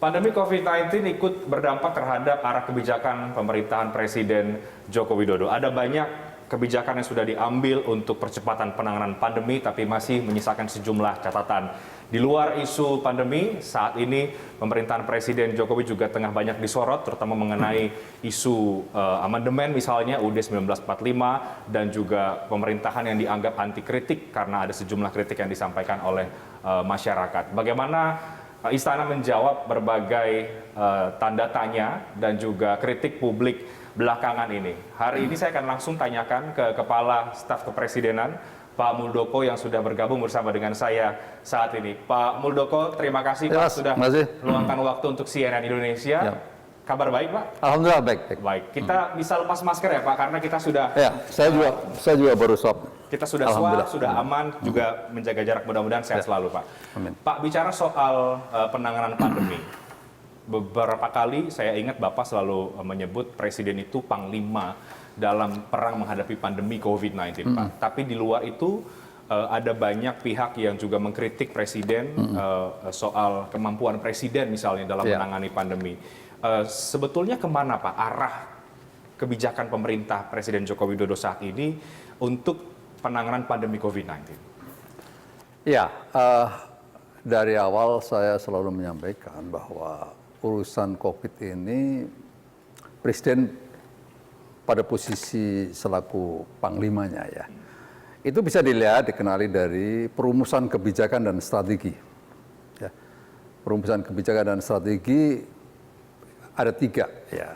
Pandemi COVID-19 ikut berdampak terhadap arah kebijakan pemerintahan Presiden Joko Widodo. Ada banyak kebijakan yang sudah diambil untuk percepatan penanganan pandemi, tapi masih menyisakan sejumlah catatan. Di luar isu pandemi, saat ini pemerintahan Presiden Jokowi juga tengah banyak disorot, terutama mengenai isu amandemen misalnya UUD 1945 dan juga pemerintahan yang dianggap anti kritik karena ada sejumlah kritik yang disampaikan oleh masyarakat. Bagaimana Istana menjawab berbagai tanda tanya dan juga kritik publik belakangan ini. Hari ini saya akan langsung tanyakan ke Kepala Staf Kepresidenan, Pak Muldoko yang sudah bergabung bersama dengan saya saat ini. Pak Muldoko, terima kasih Pak sudah meluangkan waktu untuk CNN Indonesia. Ya. Kabar baik Pak? Alhamdulillah baik. Baik, kita bisa lepas masker ya Pak, karena kita sudah... Ya, saya juga baru swab. Kita sudah swab, sudah aman, juga menjaga jarak, mudah-mudahan sehat selalu Pak. Amin. Pak, bicara soal penanganan pandemi, beberapa kali saya ingat Bapak selalu menyebut Presiden itu panglima dalam perang menghadapi pandemi COVID-19 Pak. Tapi di luar itu ada banyak pihak yang juga mengkritik Presiden soal kemampuan Presiden misalnya dalam menangani pandemi. Sebetulnya kemana Pak arah kebijakan pemerintah Presiden Joko Widodo saat ini untuk penanganan pandemi COVID-19? Ya, dari awal saya selalu menyampaikan bahwa urusan COVID ini Presiden pada posisi selaku panglimanya ya. Itu bisa dilihat, dikenali dari perumusan kebijakan dan strategi. Ya. Perumusan kebijakan dan strategi ada 3 ya.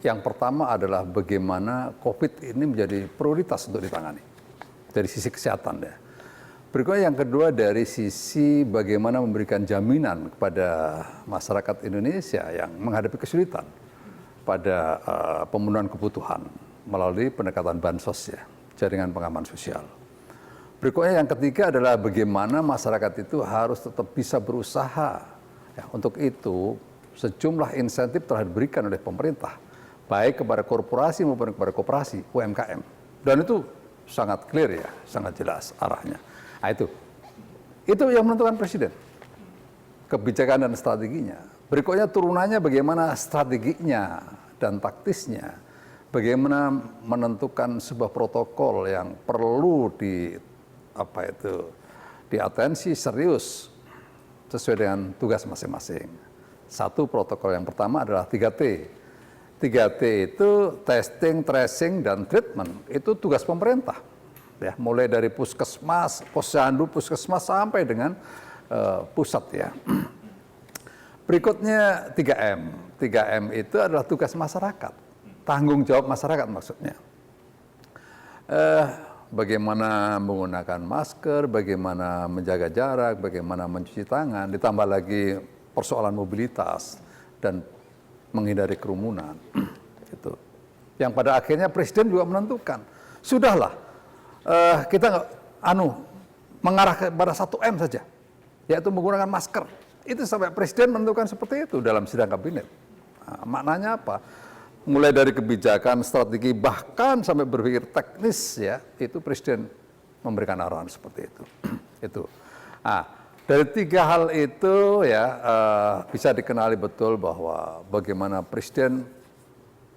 Yang pertama adalah bagaimana COVID ini menjadi prioritas untuk ditangani dari sisi kesehatan ya. Berikutnya yang kedua dari sisi bagaimana memberikan jaminan kepada masyarakat Indonesia yang menghadapi kesulitan pada pemenuhan kebutuhan melalui pendekatan bansos ya, jaringan pengaman sosial. Berikutnya yang ketiga adalah bagaimana masyarakat itu harus tetap bisa berusaha. Ya, untuk itu sejumlah insentif telah diberikan oleh pemerintah, baik kepada korporasi maupun kepada koperasi, UMKM. Dan itu sangat clear ya, sangat jelas arahnya. Nah, itu yang menentukan Presiden, kebijakan dan strateginya. Berikutnya turunannya bagaimana strateginya dan taktisnya, bagaimana menentukan sebuah protokol yang perlu diatensi serius sesuai dengan tugas masing-masing. Satu protokol yang pertama adalah 3T. 3T itu testing, tracing, dan treatment. Itu tugas pemerintah. Ya, mulai dari puskesmas, posyandu, puskesmas sampai dengan pusat ya. Berikutnya 3M. 3M itu adalah tugas masyarakat. Tanggung jawab masyarakat maksudnya. Bagaimana menggunakan masker, bagaimana menjaga jarak, bagaimana mencuci tangan, ditambah lagi persoalan mobilitas dan menghindari kerumunan. Itu. Yang pada akhirnya Presiden juga menentukan, sudahlah kita mengarah kepada 1M saja, yaitu menggunakan masker. Itu sampai Presiden menentukan seperti itu dalam sidang kabinet. Nah, maknanya apa? Mulai dari kebijakan, strategi, bahkan sampai berpikir teknis ya, itu Presiden memberikan arahan seperti itu. Itu. Nah, dari 3 hal itu ya bisa dikenali betul bahwa bagaimana Presiden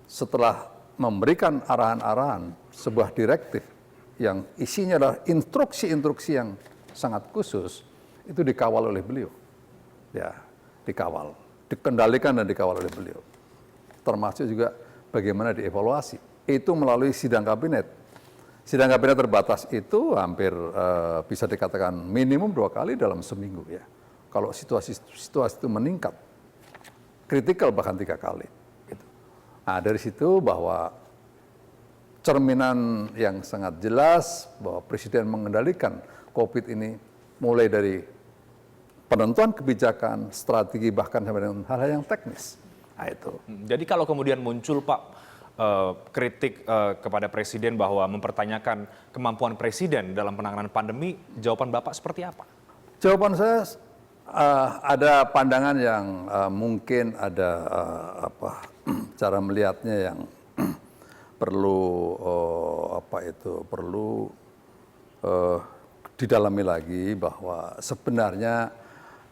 setelah memberikan arahan-arahan sebuah direktif yang isinya adalah instruksi-instruksi yang sangat khusus, itu dikawal oleh beliau. Ya, dikawal, dikendalikan dan dikawal oleh beliau. Termasuk juga bagaimana dievaluasi. Itu melalui sidang kabinet. Sidang kabinet terbatas itu hampir bisa dikatakan minimum 2 kali dalam seminggu ya. Kalau situasi itu meningkat, kritikal bahkan 3 kali. Gitu. Nah, dari situ bahwa cerminan yang sangat jelas bahwa Presiden mengendalikan COVID ini mulai dari penentuan kebijakan, strategi, bahkan sampai dengan hal-hal yang teknis. Nah, itu. Jadi kalau kemudian muncul Pak kritik kepada Presiden bahwa mempertanyakan kemampuan Presiden dalam penanganan pandemi, jawaban Bapak seperti apa? Jawaban saya ada pandangan yang mungkin ada cara melihatnya yang perlu didalami lagi, bahwa sebenarnya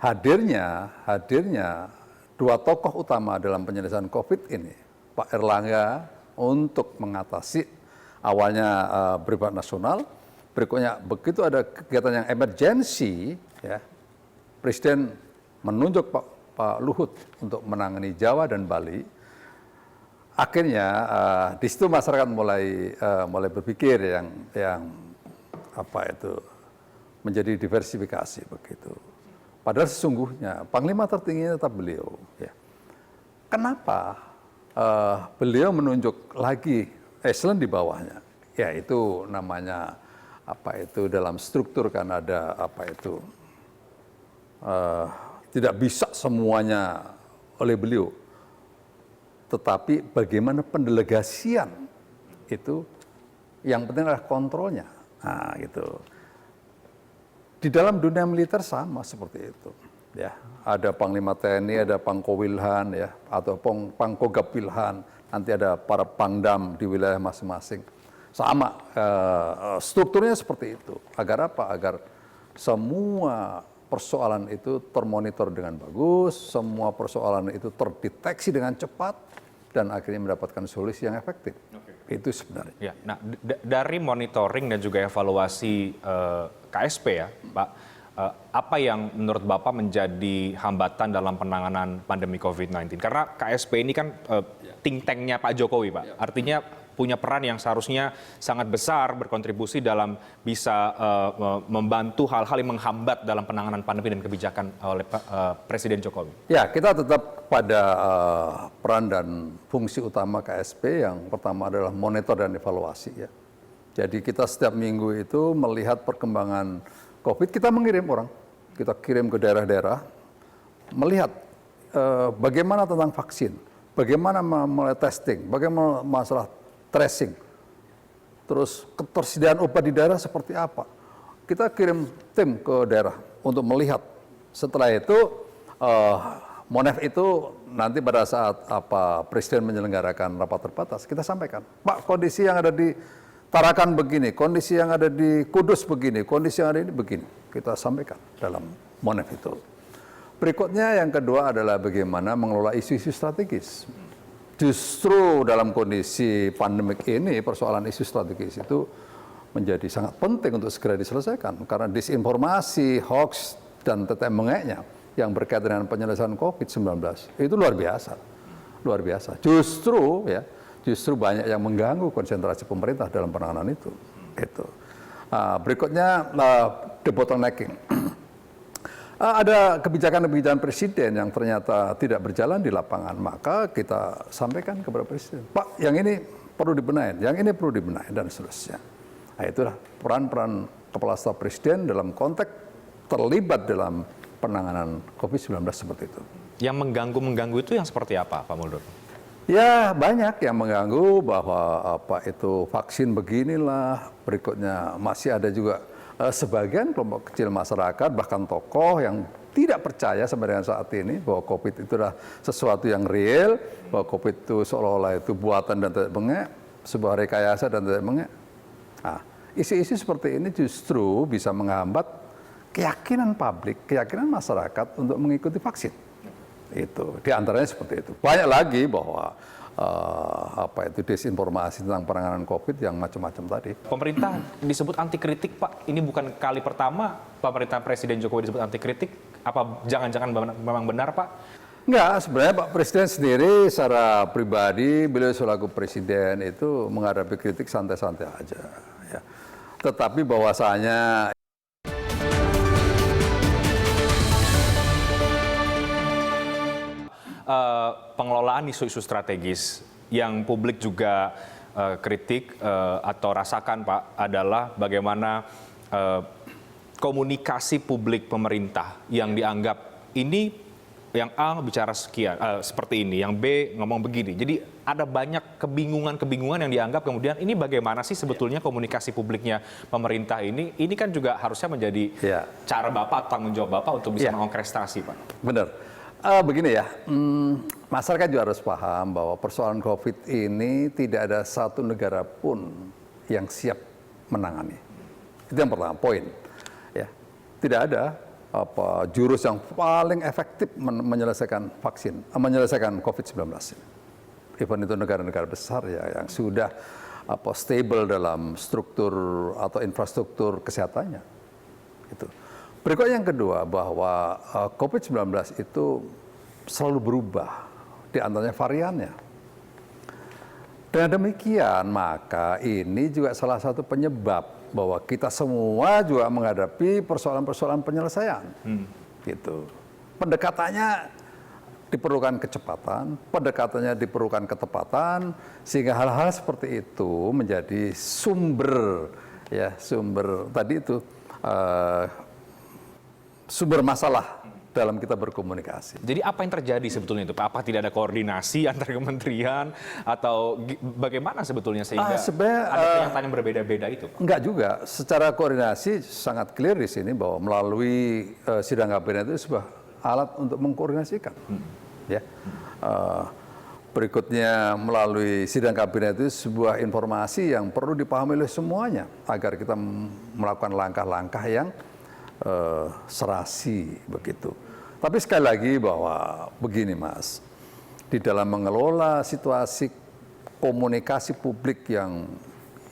hadirnya dua tokoh utama dalam penyelesaian COVID ini, Pak Erlangga untuk mengatasi awalnya bersifat nasional, berikutnya begitu ada kegiatan yang emergensi, ya, Presiden menunjuk Pak Luhut untuk menangani Jawa dan Bali. Akhirnya di situ masyarakat mulai berpikir yang apa itu menjadi diversifikasi begitu. Padahal sesungguhnya Panglima tertingginya tetap beliau. Ya. Kenapa beliau menunjuk lagi eselon di bawahnya? Ya itu namanya apa itu dalam struktur kan ada apa itu tidak bisa semuanya oleh beliau. Tetapi bagaimana pendelegasian itu yang penting adalah kontrolnya. Nah, gitu. Di dalam dunia militer sama seperti itu. Ya, ada Panglima TNI, ada Pangkowilhan, ya, atau Pangkogap Wilhan. Nanti ada para pangdam di wilayah masing-masing. Sama, strukturnya seperti itu. Agar apa? Agar semua persoalan itu termonitor dengan bagus, semua persoalan itu terdeteksi dengan cepat, dan akhirnya mendapatkan solusi yang efektif. Itu sebenarnya. Ya, nah dari monitoring dan juga evaluasi KSP ya, Pak, apa yang menurut Bapak menjadi hambatan dalam penanganan pandemi COVID-19? Karena KSP ini kan think tank-nya Pak Jokowi, Pak. Artinya punya peran yang seharusnya sangat besar berkontribusi dalam bisa membantu hal-hal yang menghambat dalam penanganan pandemi dan kebijakan oleh Presiden Jokowi. Ya, kita tetap pada peran dan fungsi utama KSP yang pertama adalah monitor dan evaluasi ya. Jadi kita setiap minggu itu melihat perkembangan COVID, kita mengirim orang, kita kirim ke daerah-daerah, melihat bagaimana tentang vaksin, bagaimana mulai testing, bagaimana masalah tracing, terus ketersediaan obat di daerah seperti apa. Kita kirim tim ke daerah untuk melihat. Setelah itu, Monef itu nanti pada saat Presiden menyelenggarakan rapat terbatas, kita sampaikan, Pak, kondisi yang ada di Tarakan begini, kondisi yang ada di Kudus begini, kondisi yang ada ini begini. Kita sampaikan dalam Monef itu. Berikutnya yang kedua adalah bagaimana mengelola isu-isu strategis. Justru dalam kondisi pandemik ini, persoalan isu strategis itu menjadi sangat penting untuk segera diselesaikan. Karena disinformasi, hoax, dan tetek mengeknya yang berkaitan dengan penyelesaian COVID-19 itu luar biasa. Luar biasa. Justru banyak yang mengganggu konsentrasi pemerintah dalam penanganan itu. Berikutnya, debottlenecking. Ada kebijakan-kebijakan Presiden yang ternyata tidak berjalan di lapangan, maka kita sampaikan kepada Presiden, Pak, yang ini perlu dibenahi, yang ini perlu dibenahi, dan seterusnya. Nah, itulah peran-peran Kepala Staf Presiden dalam konteks terlibat dalam penanganan COVID-19 seperti itu. Yang mengganggu itu yang seperti apa, Pak Muldur? Ya, banyak yang mengganggu bahwa vaksin beginilah, berikutnya masih ada juga sebagian kelompok kecil masyarakat, bahkan tokoh yang tidak percaya sampai dengan saat ini bahwa COVID itu adalah sesuatu yang real, bahwa COVID itu seolah-olah itu buatan dan tidak bengek, sebuah rekayasa dan tidak bengek. Nah, isu-isu seperti ini justru bisa menghambat keyakinan publik, keyakinan masyarakat untuk mengikuti vaksin. Itu, di antaranya seperti itu. Banyak lagi bahwa disinformasi tentang penanganan COVID yang macam-macam tadi. Pemerintah disebut anti kritik, Pak. Ini bukan kali pertama pemerintah Presiden Jokowi disebut anti kritik. Apa jangan-jangan memang benar, Pak? Enggak, sebenarnya Pak Presiden sendiri secara pribadi, beliau selaku Presiden itu menghadapi kritik santai-santai aja. Ya. Tetapi bahwasanya pengelolaan isu-isu strategis yang publik juga kritik atau rasakan, Pak, adalah bagaimana komunikasi publik pemerintah yang dianggap ini yang A bicara sekian seperti ini, yang B ngomong begini. Jadi ada banyak kebingungan yang dianggap kemudian ini bagaimana sih sebetulnya komunikasi publiknya pemerintah ini? Ini kan juga harusnya menjadi cara Bapak, tanggung jawab Bapak untuk bisa mengorkestrasi, Pak. Benar. Begini ya, masyarakat juga harus paham bahwa persoalan COVID ini tidak ada satu negara pun yang siap menangani. Itu yang pertama, poin. Ya, tidak ada. jurus yang paling efektif menyelesaikan COVID-19. Even itu negara-negara besar ya yang sudah stable dalam struktur atau infrastruktur kesehatannya. Itu. Berikutnya yang kedua bahwa COVID-19 itu selalu berubah, di antaranya variannya. Dengan demikian maka ini juga salah satu penyebab bahwa kita semua juga menghadapi persoalan-persoalan penyelesaian. Gitu. Pendekatannya diperlukan kecepatan, pendekatannya diperlukan ketepatan, sehingga hal-hal seperti itu menjadi sumber tadi itu sumber masalah dalam kita berkomunikasi. Jadi apa yang terjadi sebetulnya itu Pak? Apa tidak ada koordinasi antar kementerian atau bagaimana sebetulnya sehingga ada pernyataan yang berbeda-beda itu Pak? Enggak juga, secara koordinasi sangat clear di sini bahwa melalui sidang kabinet itu sebuah alat untuk mengkoordinasikan. Ya. Berikutnya melalui sidang kabinet itu sebuah informasi yang perlu dipahami oleh semuanya agar kita melakukan langkah-langkah yang serasi begitu. Tapi sekali lagi bahwa begini Mas, di dalam mengelola situasi komunikasi publik yang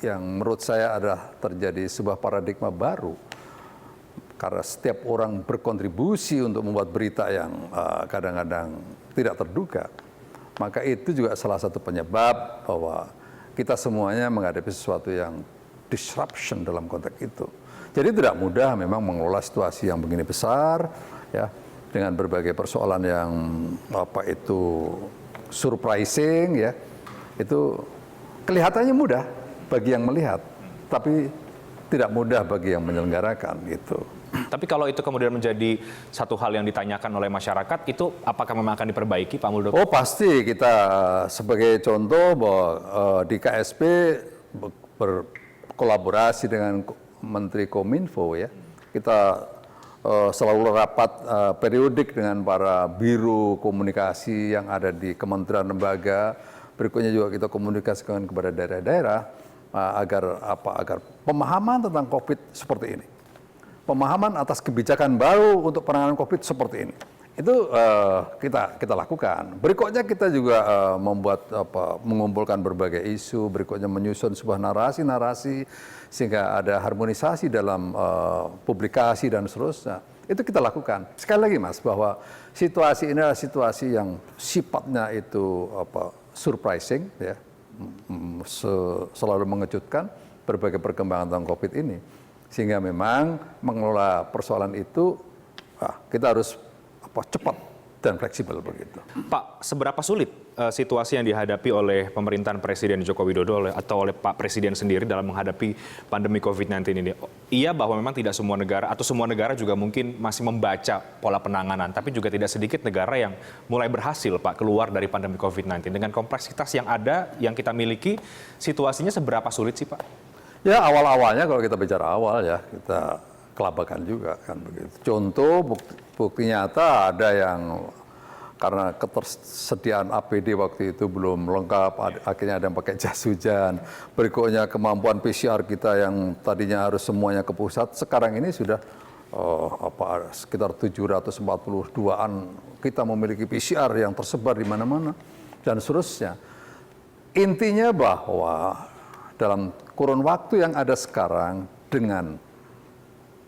menurut saya adalah terjadi sebuah paradigma baru. Karena setiap orang berkontribusi untuk membuat berita yang kadang-kadang tidak terduga, maka itu juga salah satu penyebab bahwa kita semuanya menghadapi sesuatu yang disruption dalam konteks itu. Jadi tidak mudah memang mengelola situasi yang begini besar, ya, dengan berbagai persoalan yang surprising, ya, itu kelihatannya mudah bagi yang melihat, tapi tidak mudah bagi yang menyelenggarakan gitu. Tapi kalau itu kemudian menjadi satu hal yang ditanyakan oleh masyarakat, itu apakah memang akan diperbaiki Pak Muldoko? Oh pasti, kita sebagai contoh bahwa di KSP berkolaborasi dengan Menteri Kominfo ya, kita selalu rapat periodik dengan para biro komunikasi yang ada di kementerian lembaga. Berikutnya juga kita komunikasikan kepada daerah-daerah agar pemahaman tentang COVID seperti ini, pemahaman atas kebijakan baru untuk penanganan COVID seperti ini, itu kita lakukan. Berikutnya kita juga mengumpulkan berbagai isu, berikutnya menyusun sebuah narasi-narasi sehingga ada harmonisasi dalam publikasi dan seterusnya. Itu kita lakukan. Sekali lagi Mas, bahwa situasi ini adalah situasi yang sifatnya itu surprising, ya, selalu mengejutkan berbagai perkembangan tentang COVID ini. Sehingga memang mengelola persoalan itu kita harus cepat dan fleksibel begitu. Pak, seberapa sulit situasi yang dihadapi oleh pemerintahan Presiden Joko Widodo atau oleh Pak Presiden sendiri dalam menghadapi pandemi COVID-19 ini? Iya bahwa memang tidak semua negara atau semua negara juga mungkin masih membaca pola penanganan, tapi juga tidak sedikit negara yang mulai berhasil Pak keluar dari pandemi COVID-19. Dengan kompleksitas yang ada, yang kita miliki, situasinya seberapa sulit sih Pak? Ya awal-awalnya kalau kita bicara awal ya, kita kelabakan juga kan begitu. Contoh bukti nyata ada yang karena ketersediaan APD waktu itu belum lengkap, akhirnya ada yang pakai jas hujan. Berikutnya kemampuan PCR kita yang tadinya harus semuanya ke pusat, sekarang ini sudah sekitar 742-an kita memiliki PCR yang tersebar di mana-mana dan seterusnya. Intinya bahwa dalam kurun waktu yang ada sekarang dengan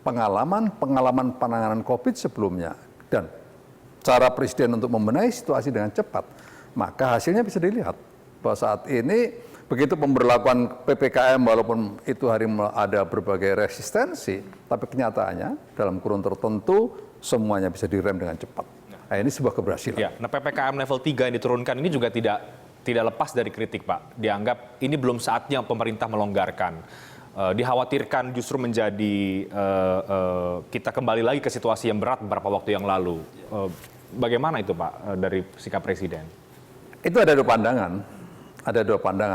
pengalaman penanganan COVID sebelumnya dan cara Presiden untuk membenahi situasi dengan cepat, maka hasilnya bisa dilihat bahwa saat ini begitu pemberlakuan PPKM walaupun itu hari ada berbagai resistensi, tapi kenyataannya dalam kurun tertentu semuanya bisa direm dengan cepat. Nah, ini sebuah keberhasilan. Ya, nah PPKM level 3 yang diturunkan ini juga tidak lepas dari kritik Pak. Dianggap ini belum saatnya pemerintah melonggarkan. Dikhawatirkan justru menjadi kita kembali lagi ke situasi yang berat beberapa waktu yang lalu. Bagaimana itu Pak dari sikap Presiden? Itu ada dua pandangan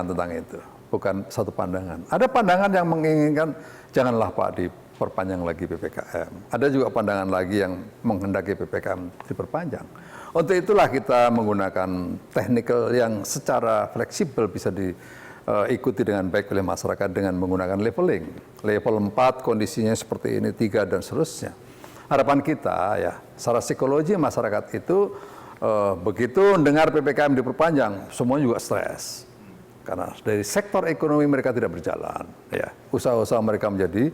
tentang itu, bukan satu pandangan. Ada pandangan yang menginginkan janganlah Pak diperpanjang lagi PPKM. Ada juga pandangan lagi yang menghendaki PPKM diperpanjang. Untuk itulah kita menggunakan teknikal yang secara fleksibel bisa diikuti dengan baik oleh masyarakat dengan menggunakan leveling. Level 4 kondisinya seperti ini, 3 dan seterusnya. harapan kita ya, secara psikologi masyarakat itu begitu dengar PPKM diperpanjang, semuanya juga stres. Karena dari sektor ekonomi mereka tidak berjalan, ya, usaha-usaha mereka menjadi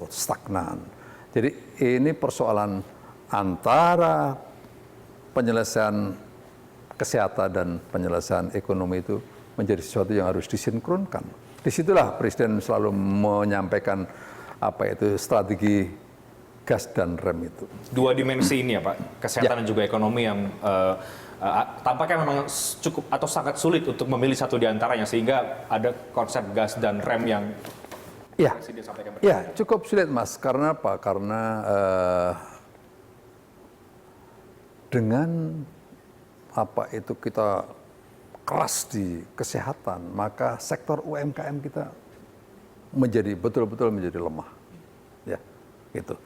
stagnan. Jadi ini persoalan antara penyelesaian kesehatan dan penyelesaian ekonomi itu menjadi sesuatu yang harus disinkronkan. Disitulah Presiden selalu menyampaikan strategi gas dan rem itu. Dua dimensi ini ya Pak, kesehatan dan juga ekonomi yang tampaknya memang cukup atau sangat sulit untuk memilih satu di antaranya, sehingga ada konsep gas dan rem yang Presiden sampaikan. Ya, cukup sulit Mas. Karena apa? Karena dengan kita keras di kesehatan, maka sektor UMKM kita menjadi betul-betul menjadi lemah, ya, gitu.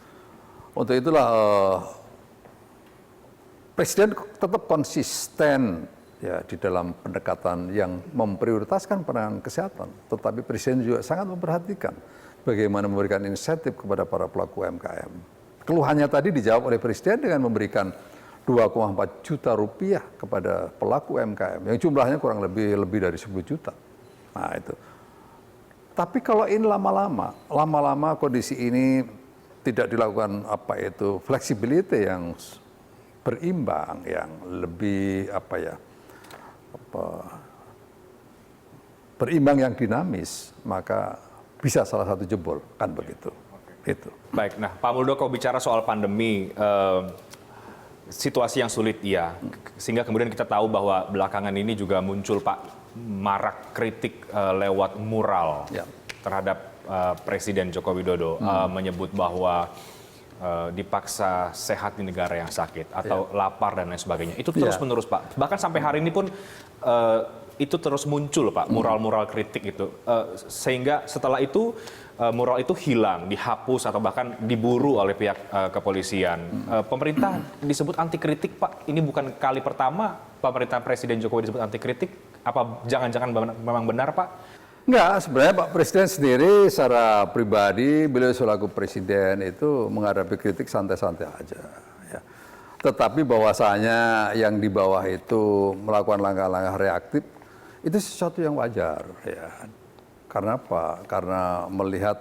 Untuk itulah Presiden tetap konsisten ya di dalam pendekatan yang memprioritaskan penanganan kesehatan, tetapi Presiden juga sangat memperhatikan bagaimana memberikan insentif kepada para pelaku UMKM. Keluhannya tadi dijawab oleh Presiden dengan memberikan 2,4 juta rupiah kepada pelaku UMKM yang jumlahnya kurang lebih dari 10 juta. Nah itu. Tapi kalau ini lama-lama kondisi ini tidak dilakukan flexibility yang berimbang, yang lebih berimbang yang dinamis, maka bisa salah satu jebol, kan begitu. Itu. Baik, nah Pak Muldoko bicara soal pandemi, situasi yang sulit ya, sehingga kemudian kita tahu bahwa belakangan ini juga muncul Pak marak kritik lewat mural terhadap Presiden Joko Widodo, menyebut bahwa dipaksa sehat di negara yang sakit atau lapar dan lain sebagainya. Itu terus menerus Pak, bahkan sampai hari ini pun itu terus muncul Pak, mural-mural kritik itu, sehingga setelah itu mural itu hilang, dihapus atau bahkan diburu oleh pihak kepolisian. Pemerintah disebut anti kritik Pak, ini bukan kali pertama pemerintahan Presiden Jokowi disebut anti kritik. Apa jangan-jangan memang benar Pak? Enggak, sebenarnya Pak Presiden sendiri secara pribadi, beliau selaku Presiden itu menghadapi kritik santai-santai aja. Ya. Tetapi bahwasanya yang di bawah itu melakukan langkah-langkah reaktif, itu sesuatu yang wajar. Ya. Karena apa? Karena melihat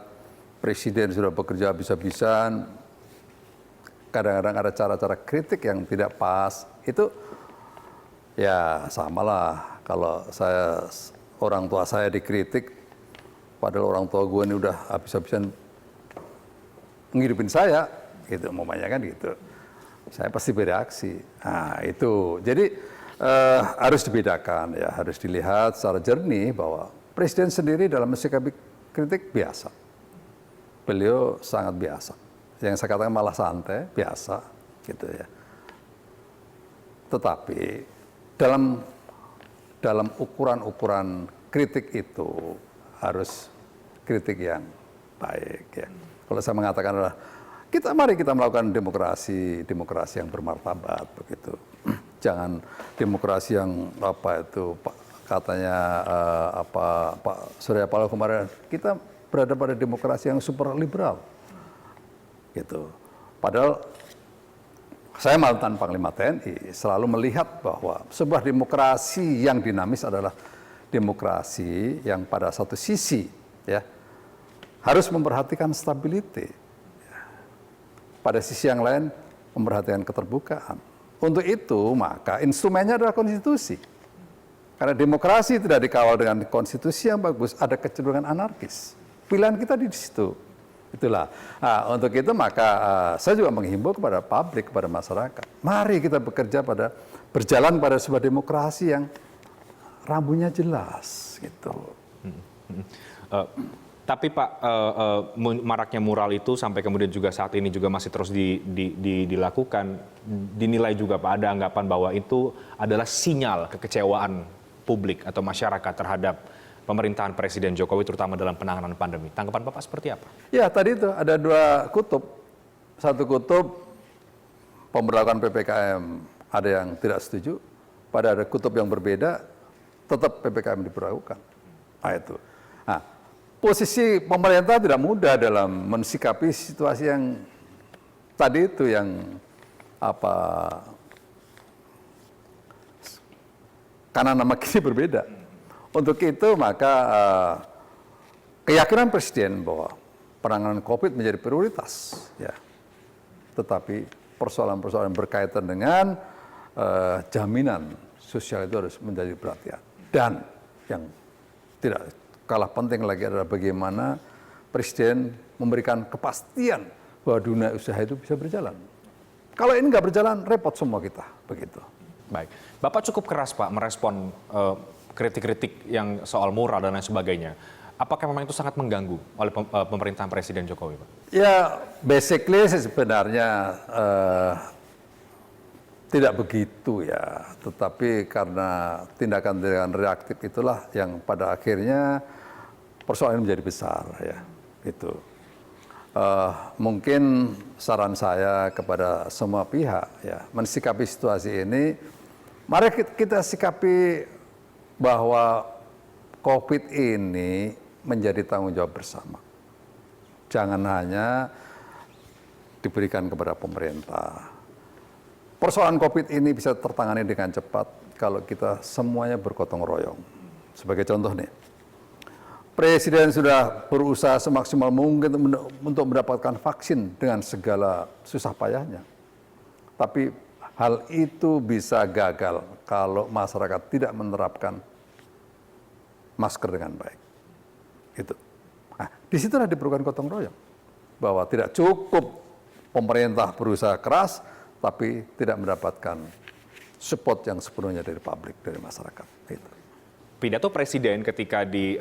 Presiden sudah bekerja habis-habisan, kadang-kadang ada cara-cara kritik yang tidak pas, itu ya samalah kalau orang tua saya dikritik, padahal orang tua gue ini udah habis-habisan ngiripin saya, gitu, umpamanya kan gitu. Saya pasti bereaksi. Nah itu, jadi harus dibedakan ya, harus dilihat secara jernih bahwa Presiden sendiri dalam mensikapi kritik biasa. Beliau sangat biasa. Yang saya katakan malah santai, biasa, gitu ya. Tetapi dalam ukuran-ukuran kritik itu harus kritik yang baik ya. Kalau saya mengatakan adalah mari kita melakukan demokrasi yang bermartabat begitu. Jangan demokrasi yang katanya Pak Surya Paloh kemarin, kita berada pada demokrasi yang super liberal gitu. Padahal saya mantan Panglima TNI selalu melihat bahwa sebuah demokrasi yang dinamis adalah demokrasi yang pada satu sisi ya harus memperhatikan stability, pada sisi yang lain memperhatikan keterbukaan. Untuk itu maka instrumennya adalah konstitusi. Karena demokrasi tidak dikawal dengan konstitusi yang bagus, ada kecenderungan anarkis. Pilihan kita di situ. Itulah. Nah, untuk itu maka saya juga menghimbau kepada publik, kepada masyarakat. Mari kita berjalan pada sebuah demokrasi yang rambunya jelas, gitu. Tapi Pak, maraknya mural itu sampai kemudian juga saat ini juga masih terus dilakukan, dinilai juga Pak, ada anggapan bahwa itu adalah sinyal kekecewaan publik atau masyarakat terhadap pemerintahan Presiden Jokowi terutama dalam penanganan pandemi. Tanggapan Bapak seperti apa? Ya tadi itu ada dua kutub. Satu kutub pemberlakuan PPKM ada yang tidak setuju, pada ada kutub yang berbeda tetap PPKM diberlakukan. Nah itu. Nah, posisi pemerintah tidak mudah dalam mensikapi situasi yang tadi itu yang apa, karena nama kini berbeda. Untuk itu maka keyakinan Presiden bahwa penanganan COVID menjadi prioritas, ya. Tetapi persoalan-persoalan berkaitan dengan jaminan sosial itu harus menjadi perhatian. Dan yang tidak kalah penting lagi adalah bagaimana Presiden memberikan kepastian bahwa dunia usaha itu bisa berjalan. Kalau ini nggak berjalan, repot semua kita, begitu. Baik, Bapak cukup keras Pak merespon kritik-kritik yang soal moral dan lain sebagainya. Apakah memang itu sangat mengganggu oleh pemerintahan Presiden Jokowi, Pak? Ya, basically sebenarnya tidak begitu ya. Tetapi karena tindakan-tindakan reaktif itulah yang pada akhirnya persoalan menjadi besar ya. Gitu. Mungkin saran saya kepada semua pihak ya, mensikapi situasi ini, mari kita sikapi bahwa COVID ini menjadi tanggung jawab bersama. Jangan hanya diberikan kepada pemerintah. Persoalan COVID ini bisa tertangani dengan cepat kalau kita semuanya bergotong royong. Sebagai contoh nih, Presiden sudah berusaha semaksimal mungkin untuk mendapatkan vaksin dengan segala susah payahnya. Tapi hal itu bisa gagal kalau masyarakat tidak menerapkan masker dengan baik. Itu. Nah, disitulah diperlukan gotong royong. Bahwa tidak cukup pemerintah berusaha keras, tapi tidak mendapatkan support yang sepenuhnya dari publik, dari masyarakat. Itu. Pidato Presiden ketika di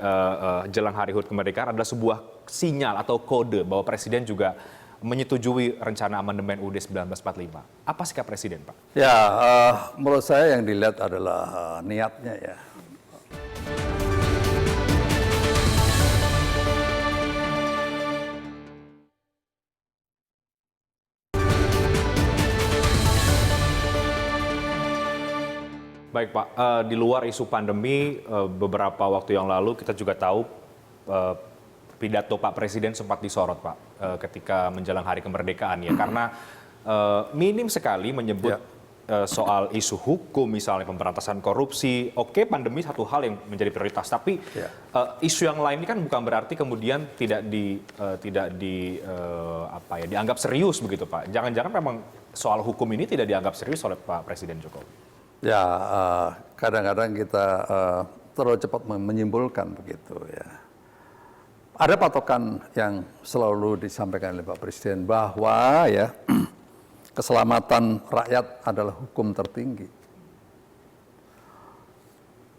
jelang Hari HUT Kemerdekaan adalah sebuah sinyal atau kode bahwa Presiden juga menyetujui rencana amandemen UUD 1945. Apa sikap Presiden, Pak? Ya, menurut saya yang dilihat adalah niatnya ya. Baik Pak, di luar isu pandemi, beberapa waktu yang lalu kita juga tahu pidato Pak Presiden sempat disorot Pak ketika menjelang Hari Kemerdekaan ya, karena minim sekali menyebut soal isu hukum misalnya pemberantasan korupsi. Oke, pandemi satu hal yang menjadi prioritas, tapi isu yang lain ini kan bukan berarti kemudian tidak dianggap serius begitu Pak. Jangan-jangan memang soal hukum ini tidak dianggap serius oleh Pak Presiden Jokowi. Ya, kadang-kadang kita terlalu cepat menyimpulkan begitu ya. Ada patokan yang selalu disampaikan oleh Pak Presiden bahwa ya keselamatan rakyat adalah hukum tertinggi.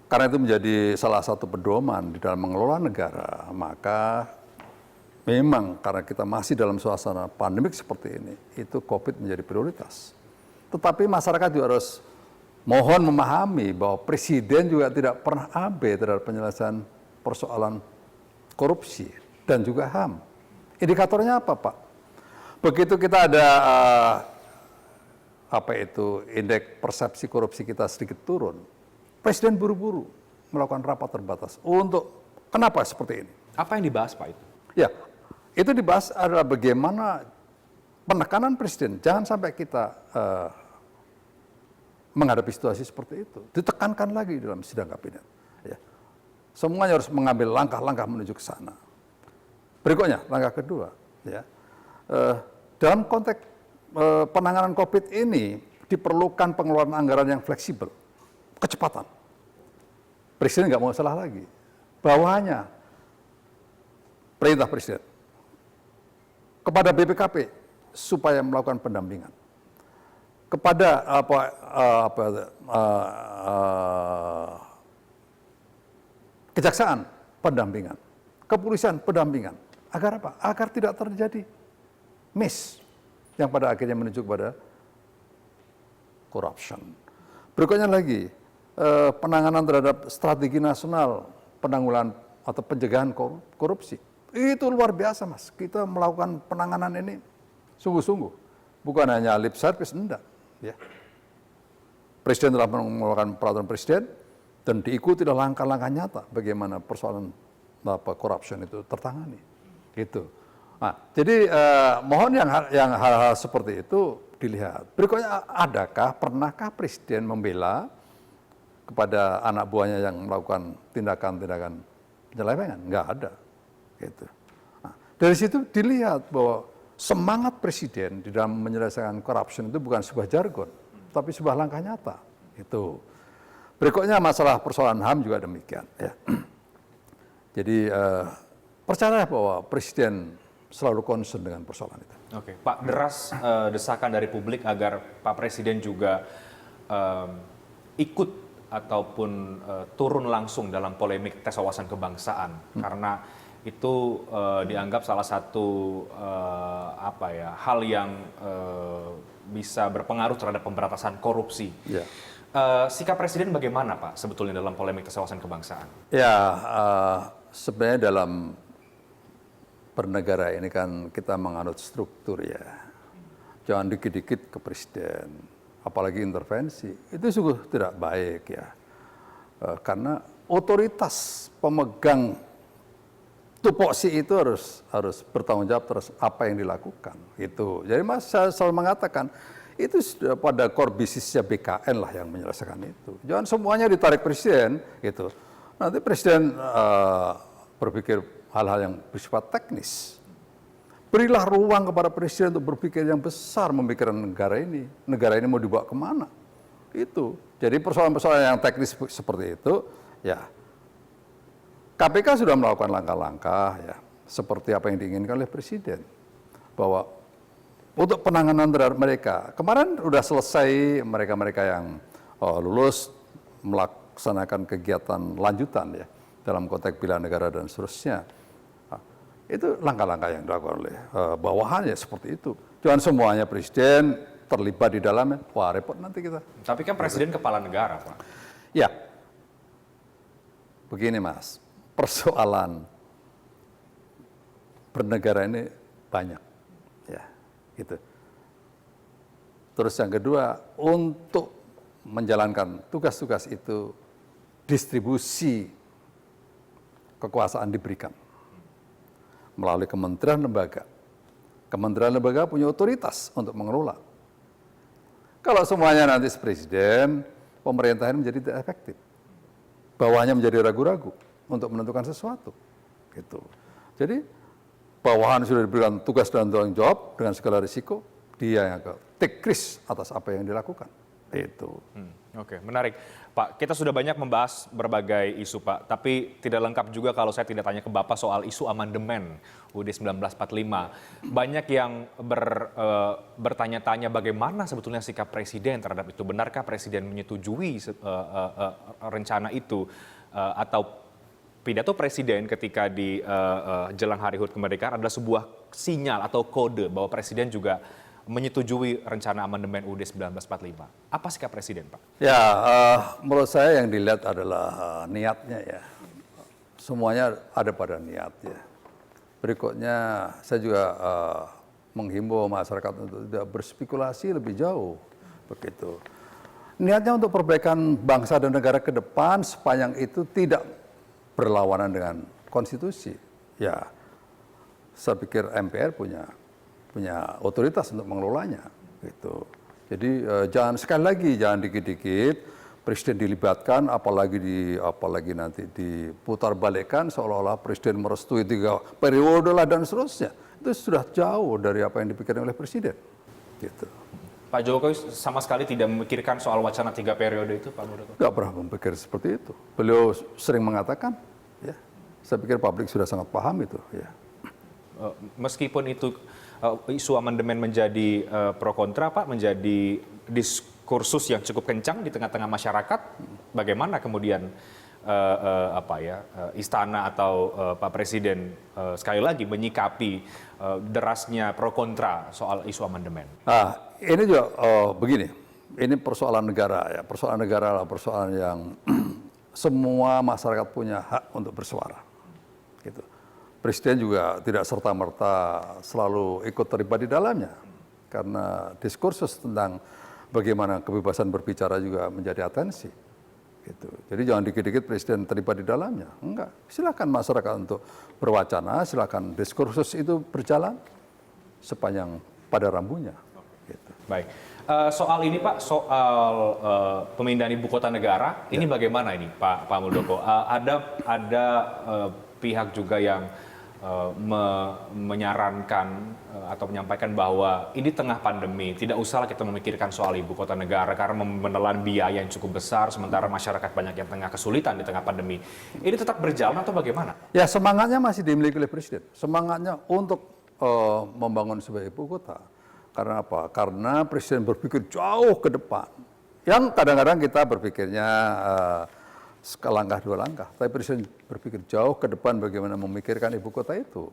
Karena itu menjadi salah satu pedoman di dalam mengelola negara, maka memang karena kita masih dalam suasana pandemik seperti ini, itu COVID menjadi prioritas. Tetapi masyarakat juga harus mohon memahami bahwa Presiden juga tidak pernah abai terhadap penyelesaian persoalan korupsi dan juga HAM. Indikatornya apa, Pak? Begitu kita ada indeks persepsi korupsi kita sedikit turun, Presiden buru-buru melakukan rapat terbatas untuk kenapa seperti ini? Apa yang dibahas, Pak itu? Ya, itu dibahas adalah bagaimana penekanan Presiden. Jangan sampai kita menghadapi situasi seperti itu. Ditekankan lagi dalam sidang kabinet. Ya. Semuanya harus mengambil langkah-langkah menuju ke sana. Berikutnya, langkah kedua. Ya. Dalam konteks penanganan COVID ini, diperlukan pengeluaran anggaran yang fleksibel. Kecepatan. Presiden nggak mau salah lagi. Bawahannya, perintah Presiden kepada BPKP supaya melakukan pendampingan. Kepada kejaksaan pendampingan, kepolisian pendampingan, agar apa? Agar tidak terjadi miss yang pada akhirnya menuju kepada corruption. Berikutnya lagi penanganan terhadap strategi nasional penanggulangan atau pencegahan korupsi. Itu luar biasa, Mas. Kita melakukan penanganan ini sungguh-sungguh, bukan hanya lip service, enggak. Ya. Presiden telah mengeluarkan peraturan Presiden dan diikuti oleh langkah-langkah nyata bagaimana persoalan corruption itu tertangani. Gitu. Nah, jadi mohon yang hal-hal seperti itu dilihat. Berikutnya, pernahkah Presiden membela kepada anak buahnya yang melakukan tindakan-tindakan penyelewengan? Nggak ada. Gitu. Nah, dari situ dilihat bahwa semangat Presiden di dalam menyelesaikan corruption itu bukan sebuah jargon, tapi sebuah langkah nyata. Itu. Berikutnya masalah persoalan HAM juga demikian. Ya. Jadi percaya bahwa Presiden selalu concern dengan persoalan itu. Oke, Pak, deras desakan dari publik agar Pak Presiden juga ikut ataupun turun langsung dalam polemik tes wawasan kebangsaan, karena itu dianggap salah satu hal yang bisa berpengaruh terhadap pemberantasan korupsi. Ya. Sikap Presiden bagaimana, Pak, sebetulnya dalam polemik tes wawasan kebangsaan? Ya, sebenarnya dalam bernegara ini kan kita menganut struktur ya. Jangan dikit-dikit ke presiden, apalagi intervensi. Itu sungguh tidak baik ya. Karena otoritas pemegang tupoksi itu harus bertanggung jawab terus apa yang dilakukan. Itu. Jadi saya selalu mengatakan itu sudah pada core bisnisnya BKN lah yang menyelesaikan itu. Jangan semuanya ditarik presiden gitu. Nanti presiden berpikir hal-hal yang bersifat teknis. Berilah ruang kepada presiden untuk berpikir yang besar memikirkan negara ini. Negara ini mau dibawa kemana? Itu. Jadi persoalan-persoalan yang teknis seperti itu, ya KPK sudah melakukan langkah-langkah ya seperti apa yang diinginkan oleh presiden. Bahwa untuk penanganan terhadap mereka, kemarin sudah selesai mereka-mereka yang lulus melaksanakan kegiatan lanjutan ya dalam konteks bela negara dan seterusnya. Itu langkah-langkah yang dilakukan oleh bawahannya seperti itu. Jangan semuanya presiden terlibat di dalamnya. Wah, repot nanti kita. Tapi kan presiden kepala negara, Pak. Ya. Begini, Mas. Persoalan bernegara ini banyak. Ya, gitu. Terus yang kedua, untuk menjalankan tugas-tugas itu distribusi kekuasaan diberikan melalui kementerian lembaga. Kementerian lembaga punya otoritas untuk mengelola. Kalau semuanya nanti presiden, pemerintahan menjadi tidak efektif. Bawahnya menjadi ragu-ragu untuk menentukan sesuatu. Gitu. Jadi bawahan sudah diberikan tugas dan tanggung jawab dengan segala risiko, dia yang take risk atas apa yang dilakukan. Itu. Oke, menarik. Pak, kita sudah banyak membahas berbagai isu, Pak. Tapi tidak lengkap juga kalau saya tidak tanya ke Bapak soal isu amandemen UUD 1945. Banyak yang bertanya-tanya bagaimana sebetulnya sikap Presiden terhadap itu. Benarkah Presiden menyetujui rencana itu? Atau pidato Presiden ketika di jelang Hari HUT Kemerdekaan adalah sebuah sinyal atau kode bahwa Presiden juga menyetujui rencana amandemen UUD 1945. Apa sikap Presiden, Pak? Ya, menurut saya yang dilihat adalah niatnya ya. Semuanya ada pada niat ya. Berikutnya saya juga menghimbau masyarakat untuk tidak berspekulasi lebih jauh. Begitu. Niatnya untuk perbaikan bangsa dan negara ke depan sepanjang itu tidak berlawanan dengan konstitusi. Ya, saya pikir MPR punya otoritas untuk mengelolanya gitu. Jadi jangan sekali lagi jangan dikit-dikit presiden dilibatkan apalagi nanti diputar balikkan seolah-olah presiden merestui 3 periode lah dan seterusnya. Itu sudah jauh dari apa yang dipikirkan oleh presiden. Gitu. Pak Jokowi sama sekali tidak memikirkan soal wacana 3 periode itu, Pak Muldoko? Nggak pernah memikir seperti itu. Beliau sering mengatakan, ya, saya pikir publik sudah sangat paham itu. Ya. Meskipun itu isu amandemen menjadi pro kontra, Pak, menjadi diskursus yang cukup kencang di tengah-tengah masyarakat, bagaimana kemudian istana atau Pak Presiden sekali lagi menyikapi derasnya pro kontra soal isu amandemen? Ini juga begini, ini persoalan negara ya, persoalan negara adalah persoalan yang semua masyarakat punya hak untuk bersuara, gitu. Presiden juga tidak serta-merta selalu ikut terlibat di dalamnya, karena diskursus tentang bagaimana kebebasan berbicara juga menjadi atensi. Gitu. Jadi jangan dikit-dikit presiden terlibat di dalamnya. Enggak. Silakan masyarakat untuk berwacana, silakan diskursus itu berjalan sepanjang pada rambunya. Gitu. Baik. Soal ini Pak, soal pemindahan ibu kota negara, ini bagaimana ini Pak Muldoko? Ada pihak juga yang menyarankan atau menyampaikan bahwa ini tengah pandemi, tidak usahlah kita memikirkan soal ibu kota negara karena menelan biaya yang cukup besar, sementara masyarakat banyak yang tengah kesulitan di tengah pandemi. Ini tetap berjalan atau bagaimana? Ya semangatnya masih dimiliki oleh presiden. Semangatnya untuk membangun sebuah ibu kota. Karena apa? Karena presiden berpikir jauh ke depan. Yang kadang-kadang kita berpikirnya selangkah dua langkah. Tapi presiden berpikir jauh ke depan bagaimana memikirkan ibu kota itu.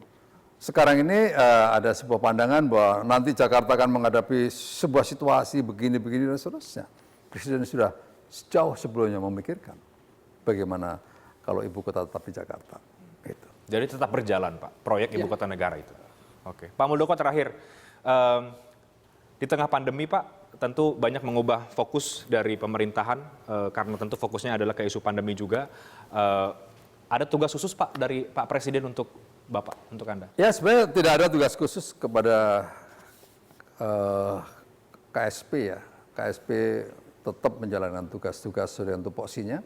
Sekarang ini ada sebuah pandangan bahwa nanti Jakarta akan menghadapi sebuah situasi begini-begini dan seterusnya. Presiden sudah jauh sebelumnya memikirkan bagaimana kalau ibu kota tetap di Jakarta. Gitu. Jadi tetap berjalan Pak, proyek ibu kota negara itu. Oke, Pak Muldoko terakhir, di tengah pandemi Pak, tentu banyak mengubah fokus dari pemerintahan karena tentu fokusnya adalah ke isu pandemi juga. Ada tugas khusus Pak dari Pak Presiden untuk Bapak, untuk Anda? Ya sebenarnya tidak ada tugas khusus kepada KSP ya. KSP tetap menjalankan tugas-tugas sesuai dengan tupoksinya.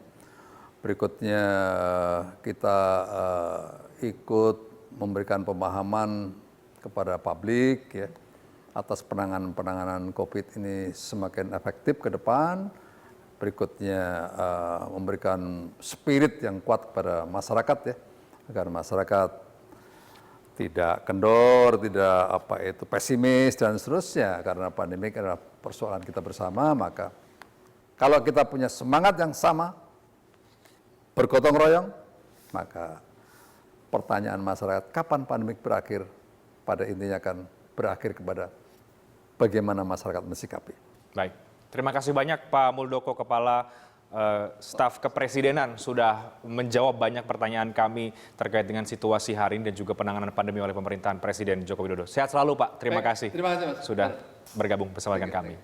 Berikutnya kita ikut memberikan pemahaman kepada publik ya atas penanganan COVID ini semakin efektif ke depan. Berikutnya memberikan spirit yang kuat kepada masyarakat ya, agar masyarakat tidak kendor, tidak pesimis dan seterusnya, karena pandemi adalah persoalan kita bersama. Maka kalau kita punya semangat yang sama, bergotong royong, maka pertanyaan masyarakat kapan pandemi berakhir, pada intinya akan berakhir kepada bagaimana masyarakat mensikapi. Baik, terima kasih banyak Pak Muldoko, Kepala Staf Kepresidenan, sudah menjawab banyak pertanyaan kami terkait dengan situasi hari ini dan juga penanganan pandemi oleh pemerintahan Presiden Joko Widodo. Sehat selalu Pak, terima kasih. Terima kasih Mas. Sudah bergabung bersama dengan kami.